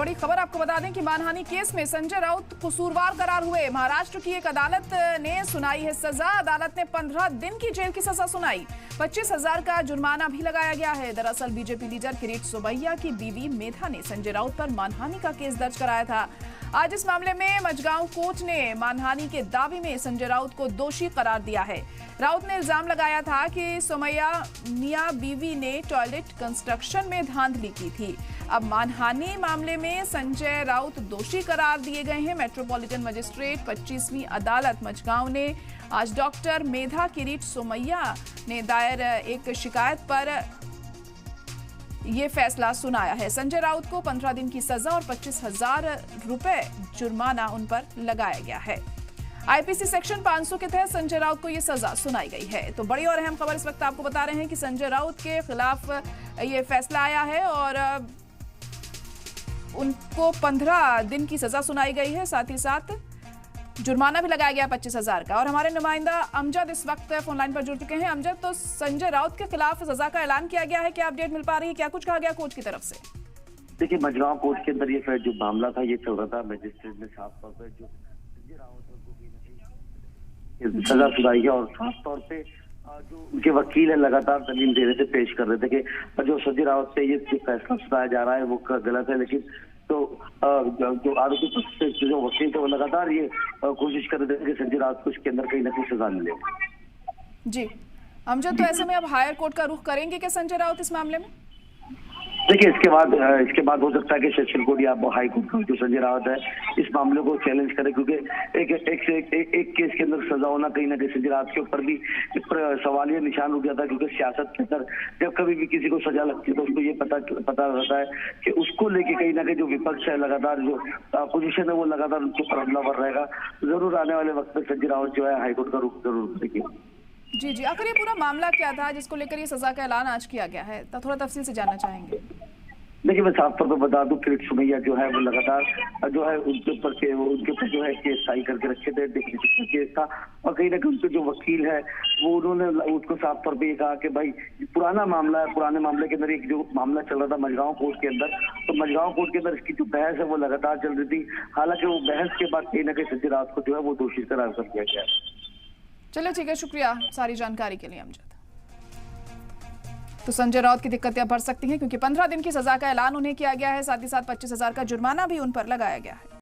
बड़ी खबर आपको बता दें कि मानहानि केस में संजय राउत कसूरवार करार हुए। महाराष्ट्र की एक अदालत ने सुनाई है सजा। अदालत ने 15 दिन की जेल की सजा सुनाई। 25,000 का जुर्माना भी लगाया गया है। दरअसल बीजेपी लीडर किरीट सोमैया की बीवी मेधा ने संजय राउत पर मानहानि का केस दर्ज कराया था। आज इस मामले में मजगांव कोर्ट ने मानहानि के दावे में संजय राउत को दोषी करार दिया है। राउत ने इल्जाम लगाया था कि सोमैया मियां बीवी ने टॉयलेट कंस्ट्रक्शन में धांधली की थी। अब मानहानि मामले में संजय राउत दोषी करार दिए गए हैं। मेट्रोपॉलिटन मजिस्ट्रेट 25वीं अदालत मजगांव ने आज डॉक्टर मेधा किरीट सोमैया ने दायर एक शिकायत पर यह फैसला सुनाया है। संजय राउत को 15 दिन की सजा और 25,000 रुपए जुर्माना उन पर लगाया गया है। आईपीसी सेक्शन 500 के तहत संजय राउत को यह सजा सुनाई गई है। तो बड़ी और अहम खबर इस वक्त आपको बता रहे हैं कि संजय राउत के खिलाफ यह फैसला आया है और उनको 15 दिन की सजा सुनाई गई है। साथ ही साथ जुर्माना भी लगाया गया 25,000 का। और हमारे नुमाइंदा अमजद इस वक्त फोन लाइन पर जुड़ चुके हैं। अमजद, तो संजय राउत के खिलाफ सजा का ऐलान किया गया है, क्या अपडेट मिल पा रही है, क्या कुछ कहा गया कोर्ट की तरफ से? देखिए, मजगांव कोर्ट के अंदर ये जो मामला था ये चल रहा था। मजिस्ट्रेट ने साफ तौर पर जो संजय राउत को सजा सुनाई है और साफ तौर पे जो उनके वकील है लगातार दलील दे रहे थे, पेश कर रहे थे कि जो संजय राउत से ये फैसला सुनाया जा रहा है वो गलत है। लेकिन तो जो आरोपी पक्ष से जो वकील थे वो लगातार ये कोशिश कर रहे थे कि संजय राउत को इसके अंदर कहीं ना कहीं सजा मिले। जी अमजद, तो ऐसे में अब हायर कोर्ट का रुख करेंगे क्या संजय राउत इस मामले में? देखिए, इसके बाद हो सकता है कि सेशन कोर्ट या हाई कोर्ट का जो संजय राउत है इस मामले को चैलेंज करे, क्योंकि एक केस के अंदर सजा होना कहीं ना कहीं संजय राउत के ऊपर भी सवालिया निशान उठ जाता है। क्योंकि सियासत के अंदर जब कभी भी किसी को सजा लगती है तो उसको ये पता रहता है कि उसको लेके कहीं ना कहीं जो विपक्ष है लगातार जो अपोजिशन है वो लगातार उनके ऊपर हमलावर रहेगा। जरूर आने वाले वक्त में संजय राउत जो है हाईकोर्ट का रुख जरूर करेगी। जी, आखिर ये पूरा मामला क्या था जिसको लेकर ये सजा का ऐलान आज किया गया है, तो थोड़ा तफसील से जानना चाहेंगे। देखिए, मैं साफ तौर पर बता दूं, किरीट सोमैया जो है वो लगातार जो है उनके ऊपर जो है केस फाइल करके रखे थे। देखिए, केस था और कहीं ना कहीं उनके जो वकील है वो उन्होंने उसको साफ तौर पर ये कहा कि भाई पुराना मामला है। पुराने मामले के अंदर एक जो मामला चल रहा था मजगांव कोर्ट के अंदर, तो मजगांव कोर्ट के अंदर इसकी जो बहस है वो लगातार चल रही थी। हालांकि वो बहस के बाद कहीं ना कहीं संजय राउत को जो है वो दोषी करार कर दिया गया। चलिए ठीक है, शुक्रिया सारी जानकारी के लिए अमजद। तो संजय राउत की दिक्कतें बढ़ सकती हैं क्योंकि 15 दिन की सजा का ऐलान उन्हें किया गया है। साथ ही साथ 25,000 का जुर्माना भी उन पर लगाया गया है।